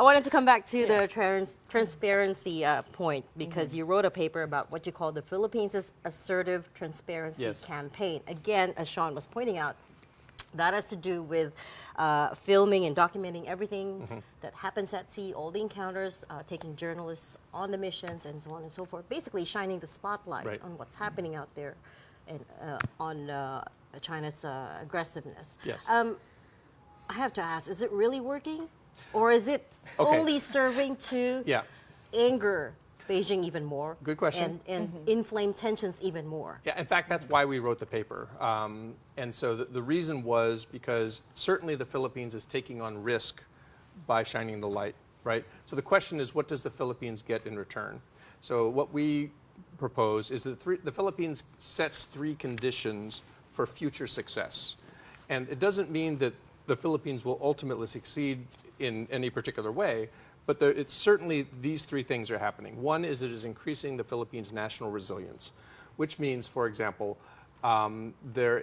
I wanted to come back to the transparency point because you wrote a paper about what you call the Philippines' Assertive Transparency Campaign. Again, as Sean was pointing out, that has to do with filming and documenting everything that happens at sea, all the encounters, taking journalists on the missions, and so on and so forth. Basically, shining the spotlight on what's happening out there and on China's aggressiveness. Yes. I have to ask, is it really working? Or is it only serving to anger Beijing even more? Good question. And inflame tensions even more? Yeah, in fact, that's why we wrote the paper. And so the reason was because certainly the Philippines is taking on risk by shining the light, right? So the question is, what does the Philippines get in return? So what we propose is that the Philippines sets 3 conditions for future success. And it doesn't mean that the Philippines will ultimately succeed in any particular way, but it's certainly these 3 things are happening. One is it is increasing the Philippines' national resilience, which means, for example, there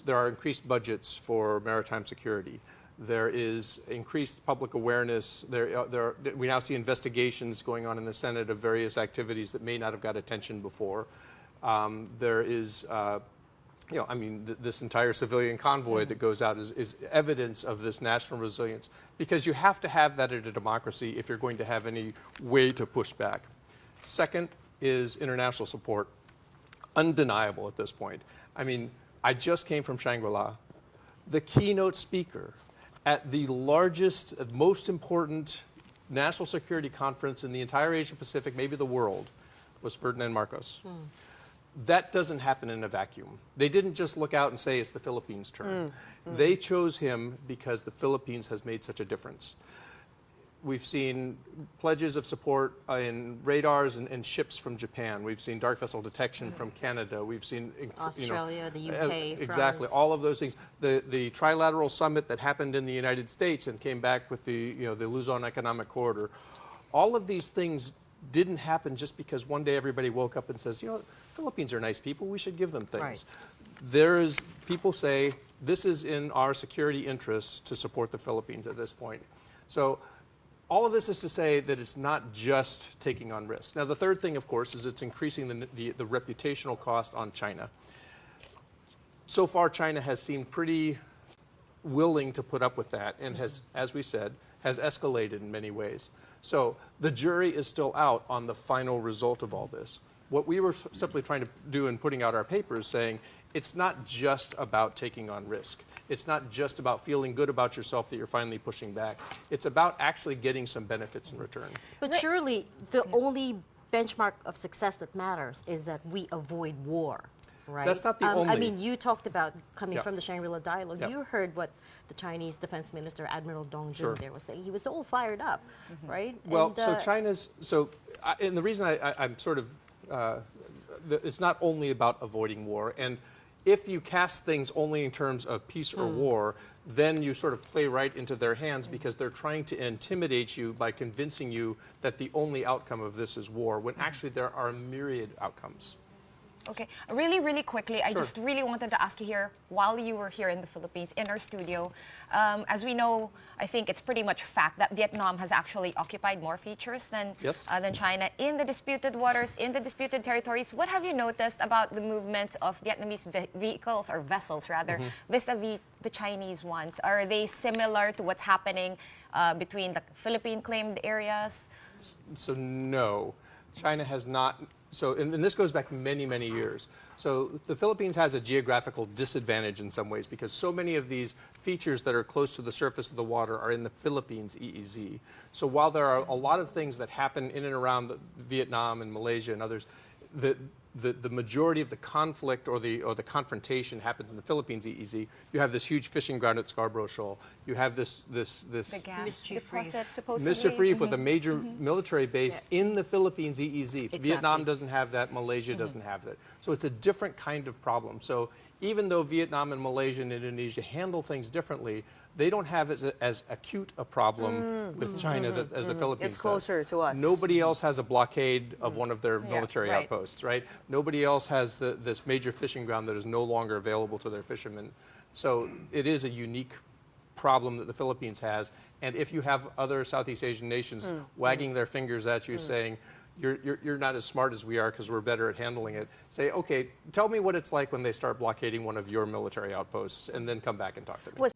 are increased budgets for maritime security. There is increased public awareness. We now see investigations going on in the Senate of various activities that may not have got attention before. There is this entire civilian convoy that goes out is evidence of this national resilience, because you have to have that in a democracy if you're going to have any way to push back. Second is international support, undeniable at this point. I mean, I just came from Shangri-La. The keynote speaker at the largest, most important national security conference in the entire Asia Pacific, maybe the world, was Ferdinand Marcos. That doesn't happen in a vacuum. They didn't just look out and say it's the Philippines' turn. They chose him because the Philippines has made such a difference. We've seen pledges of support in radars and ships from Japan. We've seen dark vessel detection from Canada. We've seen Australia, the UK, exactly, France. all of those things. The trilateral summit that happened in the United States and came back with the Luzon Economic Corridor. All of these things didn't happen just because one day everybody woke up and says, Philippines are nice people, we should give them things. Right. People say, this is in our security interests to support the Philippines at this point. So all of this is to say that it's not just taking on risk. Now, the third thing, of course, is it's increasing the reputational cost on China. So far, China has seemed pretty willing to put up with that and has, as we said, has escalated in many ways. So the jury is still out on the final result of all this. What we were simply trying to do in putting out our paper is saying it's not just about taking on risk. It's not just about feeling good about yourself that you're finally pushing back. It's about actually getting some benefits in return. But surely the only benchmark of success that matters is that we avoid war, right? That's not the only. I mean, you talked about coming from the Shangri-La dialogue. You heard what the Chinese Defense Minister, Admiral Dong Jun, there was saying. He was all fired up, right? Well, and, and the reason I'm sort of, it's not only about avoiding war. And if you cast things only in terms of peace or war, then you sort of play right into their hands because they're trying to intimidate you by convincing you that the only outcome of this is war, when actually there are a myriad outcomes. Okay, really, really quickly, I just really wanted to ask you here, while you were here in the Philippines, in our studio, as we know, I think it's pretty much fact that Vietnam has actually occupied more features than China in the disputed waters, in the disputed territories. What have you noticed about the movements of Vietnamese vehicles, or vessels rather, vis-a-vis the Chinese ones? Are they similar to what's happening between the Philippine-claimed areas? So no, China has not. So, and this goes back many, many years. So the Philippines has a geographical disadvantage in some ways because so many of these features that are close to the surface of the water are in the Philippines EEZ. So while there are a lot of things that happen in and around Vietnam and Malaysia and others, the majority of the conflict or the confrontation happens in the Philippines EEZ. You have this huge fishing ground at Scarborough Shoal. You have this the gas deposit, supposedly. Mischief Reef with a major military base in the Philippines EEZ. Exactly. Vietnam doesn't have that. Malaysia doesn't have that. So it's a different kind of problem. So even though Vietnam and Malaysia and Indonesia handle things differently, they don't have as acute a problem with China as the Philippines It's closer to us. Nobody else has a blockade of one of their military outposts, right? Nobody else has this major fishing ground that is no longer available to their fishermen. So it is a unique problem that the Philippines has, And if you have other Southeast Asian nations wagging their fingers at you saying, you're not as smart as we are because we're better at handling it, say, okay, tell me what it's like when they start blockading one of your military outposts, and then come back and talk to me.